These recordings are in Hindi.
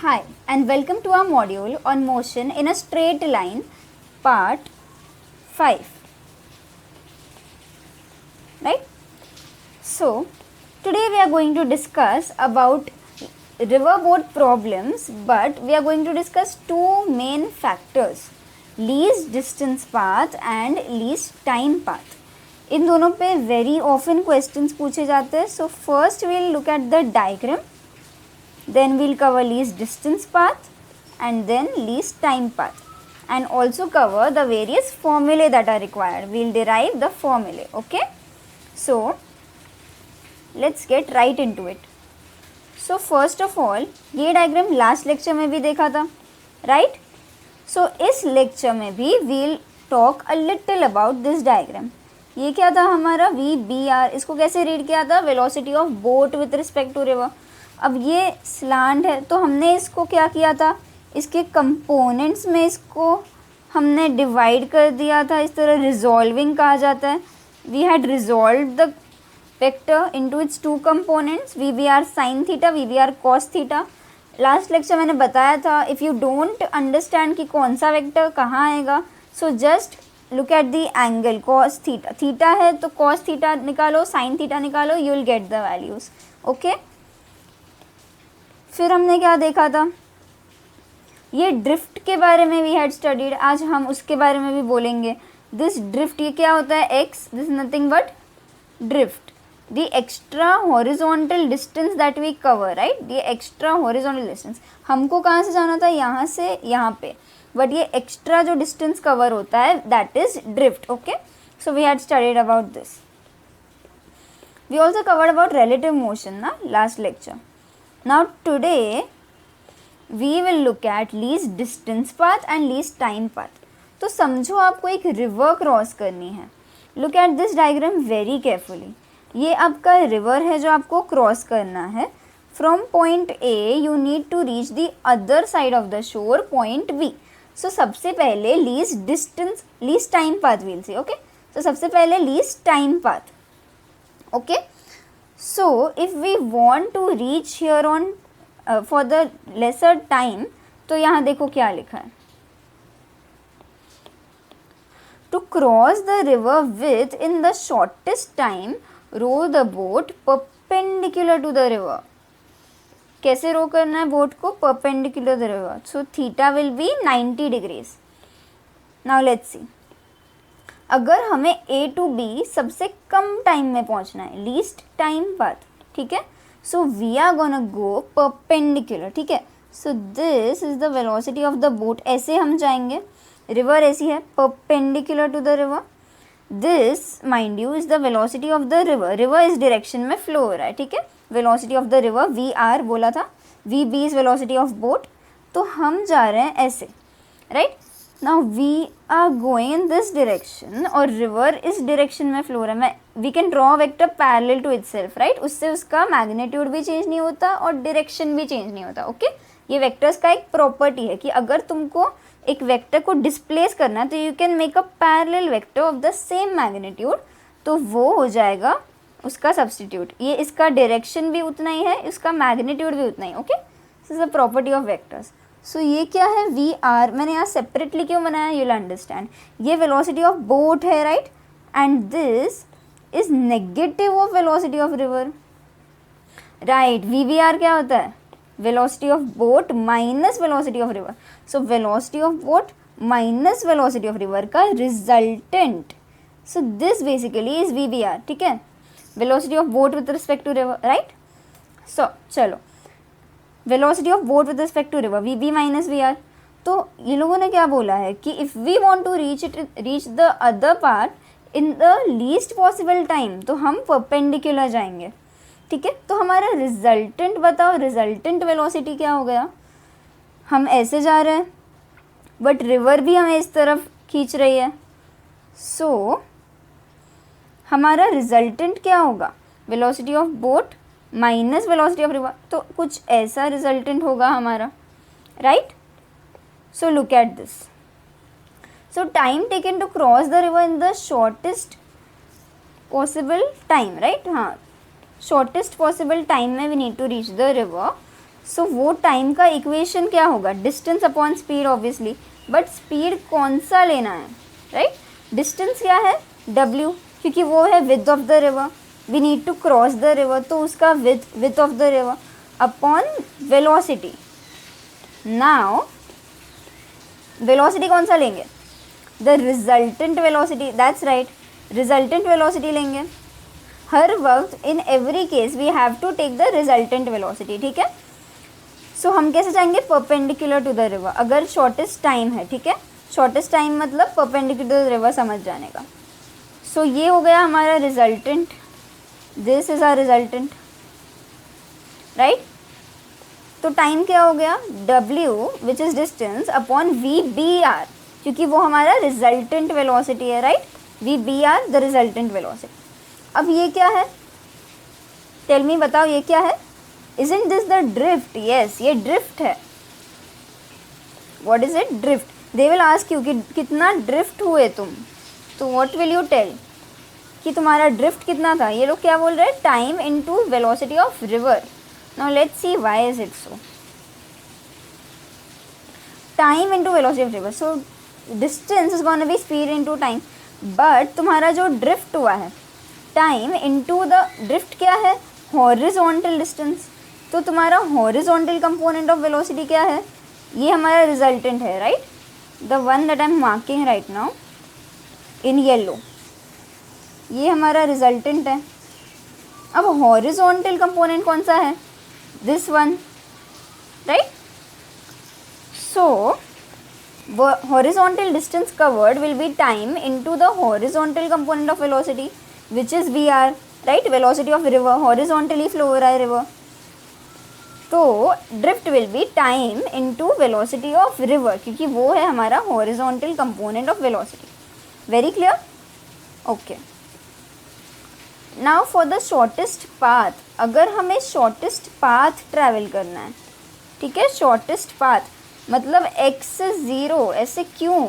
Hi, and welcome to our module on motion in a straight line, part 5. Right? So, today we are going to discuss about riverboat problems, but we are going to discuss two main factors, least distance path and least time path. इन दोनों पे very often questions पूछे जाते हैं. So, first we will look at the diagram. Then we'll cover least distance path and then least time path, and also cover the various formulae that are required. We'll derive the formulae. Okay, so let's get right into it. So first of all, ये diagram last lecture में भी देखा था, right? So इस lecture में भी we'll talk a little about this diagram. ये क्या था हमारा VBR, इसको कैसे रीड किया था? Velocity of boat with respect to river. अब ये स्लांट है तो हमने इसको क्या किया था, इसके कंपोनेंट्स में इसको हमने डिवाइड कर दिया था. इस तरह रिजॉल्विंग कहा जाता है. We had resolve the vector into its two components, VBR sine theta, VBR cos theta. Last lecture मैंने बताया था, इफ़ यू डोंट अंडरस्टैंड कि कौन सा वेक्टर कहाँ आएगा, so just look at the angle cos theta. Theta है तो कॉस थीटा निकालो, साइन थीटा निकालो, you will get the values. Okay, फिर हमने क्या देखा था, ये ड्रिफ्ट के बारे में वी हैड स्टडीड. आज हम उसके बारे में भी बोलेंगे. दिस ड्रिफ्ट, ये क्या होता है, x, this nothing but drift, the extra horizontal distance that we cover, right. ये एक्स्ट्रा हॉरिजॉन्टल डिस्टेंस, हमको कहाँ से जाना था, यहाँ से यहाँ पे, बट ये एक्स्ट्रा जो डिस्टेंस कवर होता है that is drift. Okay, so we had studied about this. We also covered about relative motion ना last lecture. Now today we will look at least distance path and least time path. तो समझो आपको एक रिवर क्रॉस करनी है. Look at this diagram very carefully. ये आपका रिवर है जो आपको क्रॉस करना है. From point A you need to reach the other side of the shore, point B. So सबसे पहले least distance, least time path we'll say. Okay, so सबसे पहले least time path. Okay, so if we want to reach here on for the lesser time, तो यहाँ देखो क्या लिखा है, to cross the river with in the shortest time row the boat perpendicular to the river. कैसे रो करना है बोट को, perpendicular to the river. So theta will be 90 degrees. Now let's see, अगर हमें A to B सबसे कम टाइम में पहुंचना है, लीस्ट टाइम पाथ, ठीक है. So we are gonna go perpendicular, ठीक है. So this is the velocity of the boat. ऐसे हम जाएंगे, रिवर ऐसी है, perpendicular to the river. This mind you is the velocity of the river. River इस डायरेक्शन में फ्लो हो रहा है, ठीक है. Velocity of the river VR बोला था, VB is velocity of boat. तो हम जा रहे हैं ऐसे, right. Now we are going in this direction और river इस direction में flow रहा है. मैं we can draw a vector parallel to itself, right. उससे उसका magnitude भी change नहीं होता और direction भी change नहीं होता. ओके, ये vectors का एक property है कि अगर तुमको एक vector को displace करना है तो you can make a parallel vector of the same magnitude, तो वो हो जाएगा उसका substitute. ये इसका direction भी उतना ही है, इसका magnitude भी उतना ही. Okay, this is the property of vectors. So ये क्या है, VR. मैंने यहाँ सेपरेटली क्यों बनाया, यू विल अंडरस्टैंड. ये वेलोसिटी ऑफ बोट है, right, and this is negative of velocity of river, right. VBR क्या होता है, velocity of boat minus velocity of river. So velocity of boat minus velocity of river का resultant. So this basically is VBR, ठीक है. Velocity of boat with respect to river, right. So चलो, velocity of boat with respect to river, VB minus VR. तो ये लोगों ने क्या बोला है कि if we want to reach the other part in the least possible time, तो हम परपेंडिकुलर जाएंगे, ठीक है. तो हमारा रिजल्टेंट बताओ, रिजल्टेंट वेलोसिटी क्या हो गया. हम ऐसे जा रहे हैं बट रिवर भी हमें इस तरफ खींच रही है. सो हमारा रिजल्टेंट क्या होगा, velocity of boat minus velocity of river. तो कुछ ऐसा रिजल्टेंट होगा हमारा, right. So look at this. So time taken to cross the river in the shortest possible time, right. हाँ, शॉर्टेस्ट पॉसिबल टाइम में we need to reach the river. So वो टाइम का इक्वेशन क्या होगा, distance upon speed obviously, but speed कौन सा लेना है, राइट। डिस्टेंस क्या है, w, क्योंकि वो है width of the river, we need to cross the river, तो उसका width of the river upon velocity. Now velocity कौन सा लेंगे, the resultant velocity, that's right, resultant velocity लेंगे। हर वक्त in every case we have to take the resultant velocity, ठीक है। सो हम कैसे जाएंगे, परपेंडिकुलर टू द रिवर, अगर शॉर्टेस्ट टाइम है, ठीक है। शॉर्टेस्ट टाइम मतलब परपेंडिकुलर टू द रिवर समझ जाने का। सो ये हो गया हमारा resultant, this is our resultant, right. तो टाइम क्या हो गया, w which is distance upon v/r, क्योंकि वो हमारा रिजल्टेंट वेलोसिटी है, right. v/r the resultant velocity. अब ये क्या है, टेल मी, बताओ ये क्या है, Isn't this the drift? Yes, ये drift है। What is it? Drift. They will ask you कि कितना drift हुए तुम, तो what will you tell कि तुम्हारा drift कितना था। ये लोग क्या बोल रहे हैं, time into velocity of river. Now let's see why is it so. Time into velocity of river. So distance is gonna be speed into time. But तुम्हारा जो drift हुआ है, time into the drift क्या है, horizontal distance, तो तुम्हारा हॉरिजॉन्टल कंपोनेंट ऑफ वेलोसिटी क्या है, ये हमारा रिजल्टेंट है, right, the one that I am marking right now in yellow, ये हमारा रिजल्टेंट है। अब हॉरिजॉन्टल कंपोनेंट कौन सा है, this one, right. So horizontal distance covered will be time into the horizontal component of velocity which is v/r, right. Velocity of river, horizontally flow हो रहा है रिवर, तो drift will be time into velocity of river, क्योंकि वो है हमारा horizontal component of velocity. Very clear, okay. Now for the shortest path, अगर हमें शॉर्टेस्ट पाथ ट्रैवल करना है, ठीक है, शॉर्टेस्ट पाथ मतलब x 0, ऐसे क्यों,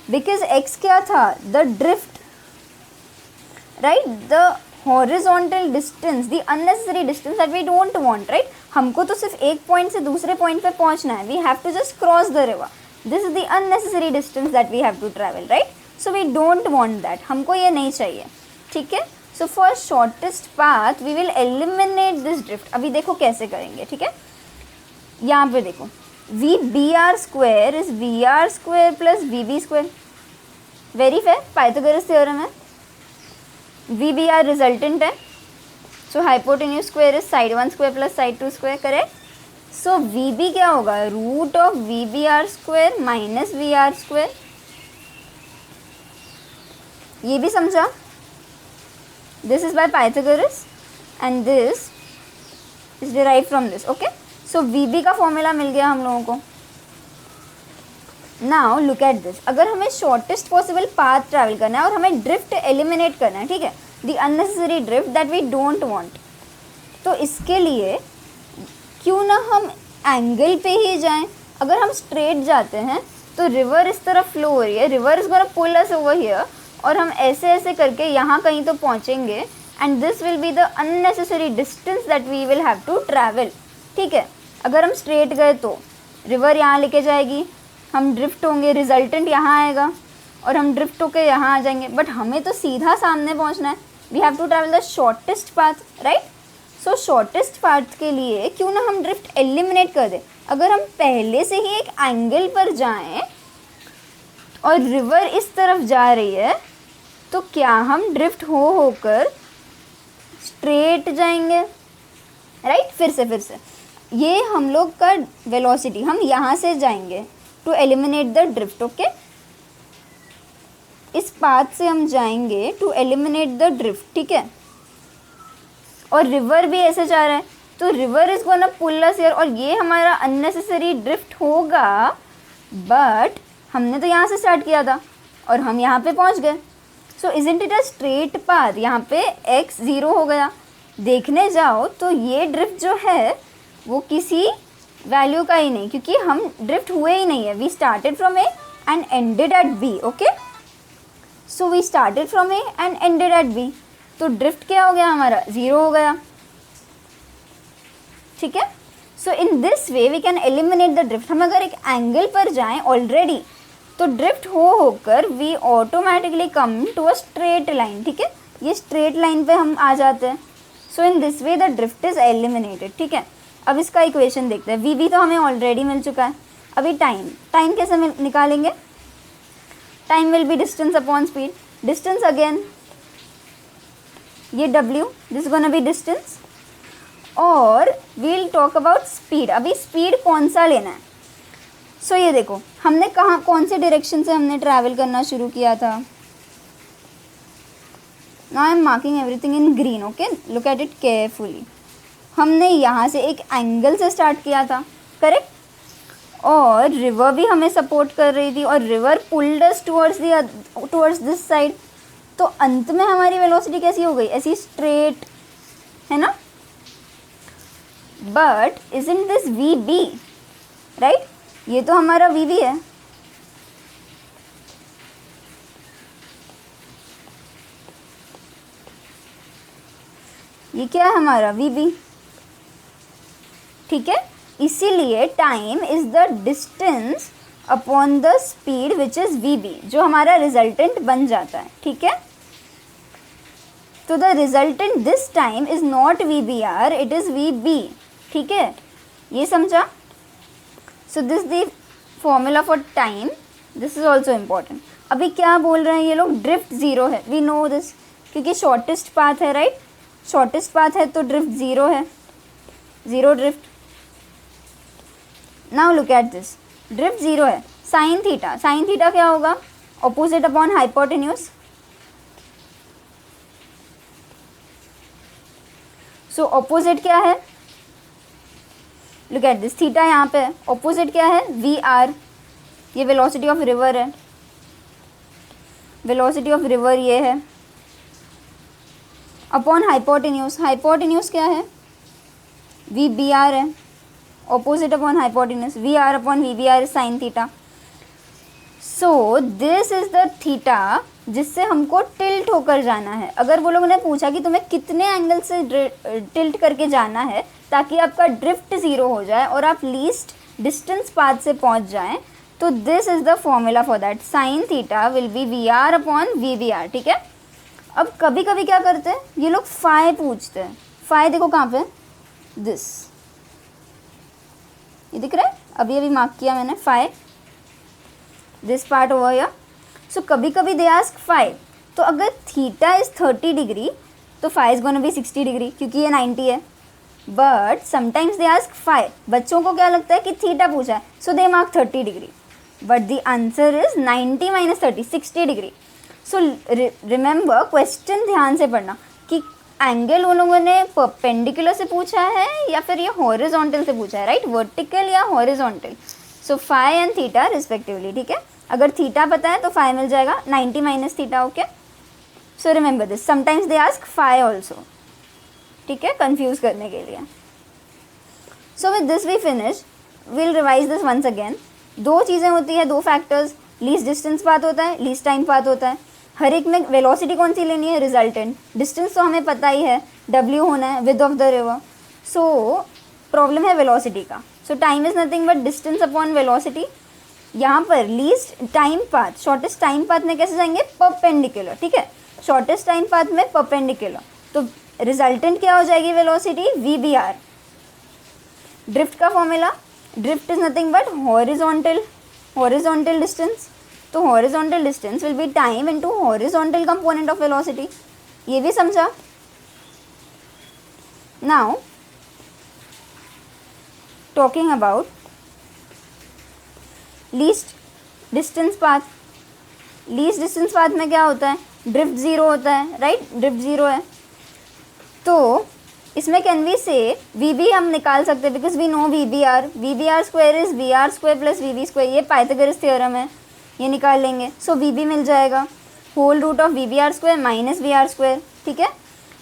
बिकॉज x क्या था, the drift, right, the horizontal distance, the unnecessary distance that we don't want, right. हमको तो सिर्फ एक पॉइंट से दूसरे पॉइंट पे पहुंचना है, we have to just cross the river, this is the unnecessary distance that we have to travel, right. So we don't want that, हमको ये नहीं चाहिए, ठीक है। So for shortest path we will eliminate this drift. अभी देखो कैसे करेंगे, ठीक है। यहाँ पे देखो, v/r square is v/r square plus v/b square, very fair, Pythagoras theorem है। v/r रिजल्टेंट है, so hypotenuse square is side 1 square plus side 2 square, correct. So v/b क्या होगा, root of v/r square minus v/r square, ये भी समझा, this is by Pythagoras and this is derive from this, okay. So v/b का फॉर्मूला मिल गया हम लोगों को। नाउ लुक एट दिस, अगर हमें शॉर्टेस्ट पॉसिबल पाथ ट्रैवल करना है और हमें ड्रिफ्ट एलिमिनेट करना है, ठीक है, the unnecessary drift that we don't want, तो इसके लिए क्यों ना हम एंगल पे ही जाएं। अगर हम स्ट्रेट जाते हैं तो रिवर इस तरफ फ्लो हो रही है, river is gonna pull us over here, और हम ऐसे ऐसे करके यहाँ कहीं तो पहुँचेंगे, and this will be the unnecessary distance that we will have to travel, ठीक है। अगर हम स्ट्रेट गए तो रिवर यहाँ लेके जाएगी, हम ड्रिफ्ट होंगे, रिजल्टेंट यहाँ आएगा और हम ड्रिफ्ट होके यहाँ आ जाएंगे, बट हमें तो सीधा सामने पहुँचना है, we have to travel the shortest path, right. So shortest path के लिए क्यों ना हम ड्रिफ्ट एलिमिनेट कर दें। अगर हम पहले से ही एक एंगल पर जाएं और रिवर इस तरफ जा रही है, तो क्या हम ड्रिफ्ट होकर स्ट्रेट जाएंगे, राइट। फिर से ये हम लोग का वेलोसिटी, हम यहाँ से जाएंगे to eliminate the drift, okay. इस पाथ से हम जाएंगे टू एलिमिनेट द ड्रिफ्ट, ठीक है, और रिवर भी ऐसे जा रहा है, तो river is gonna pull us here, और ये हमारा अननेसेसरी ड्रिफ्ट होगा, बट हमने तो यहाँ से स्टार्ट किया था और हम यहाँ पे पहुँच गए। सो isn't it a straight path, यहाँ पे x 0 हो गया। देखने जाओ तो ये ड्रिफ्ट जो है वो किसी वैल्यू का ही नहीं, क्योंकि हम ड्रिफ्ट हुए ही नहीं है, we started from A and ended at B, okay. So we started from A and ended at B, तो ड्रिफ्ट क्या हो गया हमारा, 0 हो गया, ठीक है। So in this way we can eliminate the drift. हम अगर एक एंगल पर जाएं ऑलरेडी तो ड्रिफ्ट होकर we automatically come to a straight line, ठीक है, ये स्ट्रेट लाइन पे हम आ जाते हैं। So in this way the drift is eliminated, ठीक है। अब इसका इक्वेशन देखते हैं। वी वी तो हमें ऑलरेडी मिल चुका है। अभी टाइम, टाइम कैसे निकालेंगे? Time will be distance upon speed. Distance again ये w, this gonna be distance, और वील टॉक अबाउट स्पीड। अभी स्पीड कौन सा लेना है? सो ये देखो हमने कहाँ, कौन से डायरेक्शन से हमने ट्रैवल करना शुरू किया था। Now I am marking everything in green, okay, look at it carefully. हमने यहाँ से एक एंगल से स्टार्ट किया था, करेक्ट, और रिवर भी हमें सपोर्ट कर रही थी और river pulled us towards this side. तो अंत में हमारी वेलोसिटी कैसी हो गई? ऐसी स्ट्रेट, है ना। But isn't this V B, right? ये तो हमारा वी बी है। ये क्या है? हमारा वी बी, ठीक है। इसीलिए time is the distance upon the speed which is V B, जो हमारा रिजल्टेंट बन जाता है, ठीक है। तो the resultant this time is not V B R, it is V B, ठीक है, ये समझा। So this the formula for time, this is also important. अभी क्या बोल रहे हैं ये लोग? ड्रिफ्ट ज़ीरो है, वी नो दिस, क्योंकि शॉर्टेस्ट पाथ है, राइट, शॉर्टेस्ट पाथ है तो ड्रिफ्ट ज़ीरो है, zero drift. Now look at this, drift zero है, साइन थीटा, साइन थीटा क्या होगा? Opposite upon hypotenuse. So opposite क्या है? लुक एट दिस, थीटा यहाँ पे है, ऑपोजिट क्या है? वी आर, ये वेलोसिटी ऑफ रिवर है, वेलोसिटी ऑफ रिवर ये है, अपॉन हाइपोटेन्यूज, हाइपोटेन्यूज क्या है? वी बी आर है, opposite upon hypotenuse, V R upon V B R sine theta. So this is the theta जिससे हमको टिल्ट होकर जाना है। अगर वो लोगों ने पूछा कि तुम्हें कितने एंगल से टिल्ट करके जाना है ताकि आपका ड्रिफ्ट ज़ीरो हो जाए और आप लीस्ट डिस्टेंस पाथ से पहुंच जाएं, तो this is the formula for that, sine theta will be V R upon V B R, ठीक है। अब कभी कभी क्या करते हैं ये लोग, फाई पूछते हैं। फाई देखो कहाँ पे? दिस, ये दिख रहा है, अभी अभी मार्क किया मैंने, phi, this part over here. So कभी कभी दे आस्क फाई, तो अगर थीटा इज 30 डिग्री तो phi is gonna be 60 degree, क्योंकि ये 90 है। But sometimes they ask phi, बच्चों को क्या लगता है कि थीटा पूछा है, so they mark 30 degree, but the answer is 90 minus 30, 60 degree. So remember, question ध्यान से पढ़ना कि एंगल उन लोगों ने परपेंडिकुलर से पूछा है या फिर ये हॉरिजॉन्टल से पूछा है, राइट, वर्टिकल या horizontal. So phi and theta respectively, ठीक है। अगर थीटा पता है तो फाई मिल जाएगा, 90 minus theta, okay. So remember this, sometimes they ask phi also, ठीक है, कंफ्यूज करने के लिए। So with this we finish, will revise this once again. दो चीज़ें होती है, दो फैक्टर्स, लीस्ट डिस्टेंस पाथ होता है, लीस्ट टाइम पाथ होता है। हर एक में वेलोसिटी कौन सी लेनी है? रिजल्टेंट। डिस्टेंस तो हमें पता ही है, w होना है, width of the river. So problem है वेलोसिटी का। So time is nothing but distance upon velocity. यहाँ पर least time path, shortest time path में कैसे जाएंगे? परपेंडिकुलर, ठीक है, शॉर्टेस्ट टाइम पाथ में परपेंडिकुलर। तो रिजल्टेंट क्या हो जाएगी? Velocity V B R. Drift का formula, drift is nothing but horizontal distance. तो horizontal distance will be time into horizontal component of velocity. ये भी समझा? Now talking about least distance path. Least distance path में क्या होता है? ड्रिफ्ट ज़ीरो होता है, राइट, ड्रिफ्ट ज़ीरो है। तो इसमें can we say V B हम निकाल सकते हैं, because we know V B R square is V R square plus V B square, ये पाइथागोरस थ्योरम है, ये निकाल लेंगे। सो वी बी मिल जाएगा, whole root of V B R square minus V R square, ठीक है।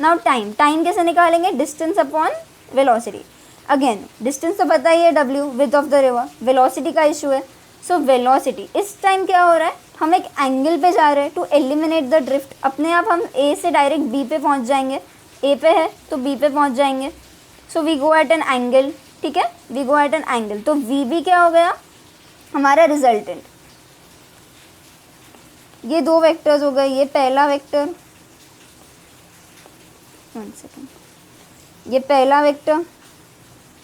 नाउ टाइम, टाइम कैसे निकालेंगे? Distance upon velocity. Again distance तो पता ही है, w, width of the river. Velocity का इशू है, सो वेलोसिटी इस टाइम क्या हो रहा है? हम एक एंगल पे जा रहे हैं टू एलिमिनेट द ड्रिफ्ट। अपने आप हम ए से डायरेक्ट बी पे पहुंच जाएंगे, ए पे है तो बी पे पहुंच जाएंगे। So we go at an angle, ठीक है, we go at an angle, तो वी बी क्या हो गया हमारा रिजल्टेंट। ये दो वेक्टर्स हो गए, ये पहला वेक्टर, 1 सेकेंड, ये पहला वेक्टर,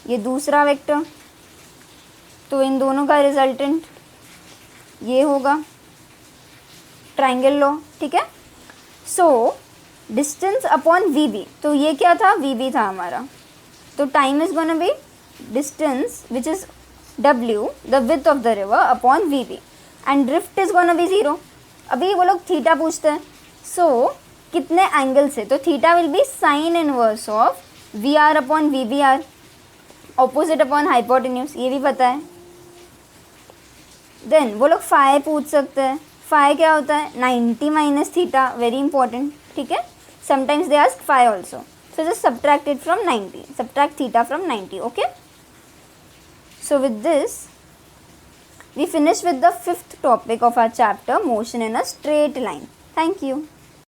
ये दूसरा वेक्टर, तो इन दोनों का रिजल्टेंट ये होगा, ट्राइंगल लो, ठीक है। So distance upon V B, तो ये क्या था, वी बी था हमारा, तो time is gonna be distance which is W, the width of the river upon V B, and drift is gonna be 0। अभी वो लोग थीटा पूछते हैं, सो कितने एंगल से, तो theta will be sine inverse of V R upon V B R, opposite upon hypotenuse, ये भी पता है। देन वो लोग फाई पूछ सकते हैं, फाई क्या होता है 90 माइनस थीटा, वेरी इंपॉर्टेंट, ठीक है। Sometimes they ask phi also, so just subtract it from 90, subtract theta from 90, okay. So with this, we finish with the 5th topic of our chapter, motion in a straight line. Thank you.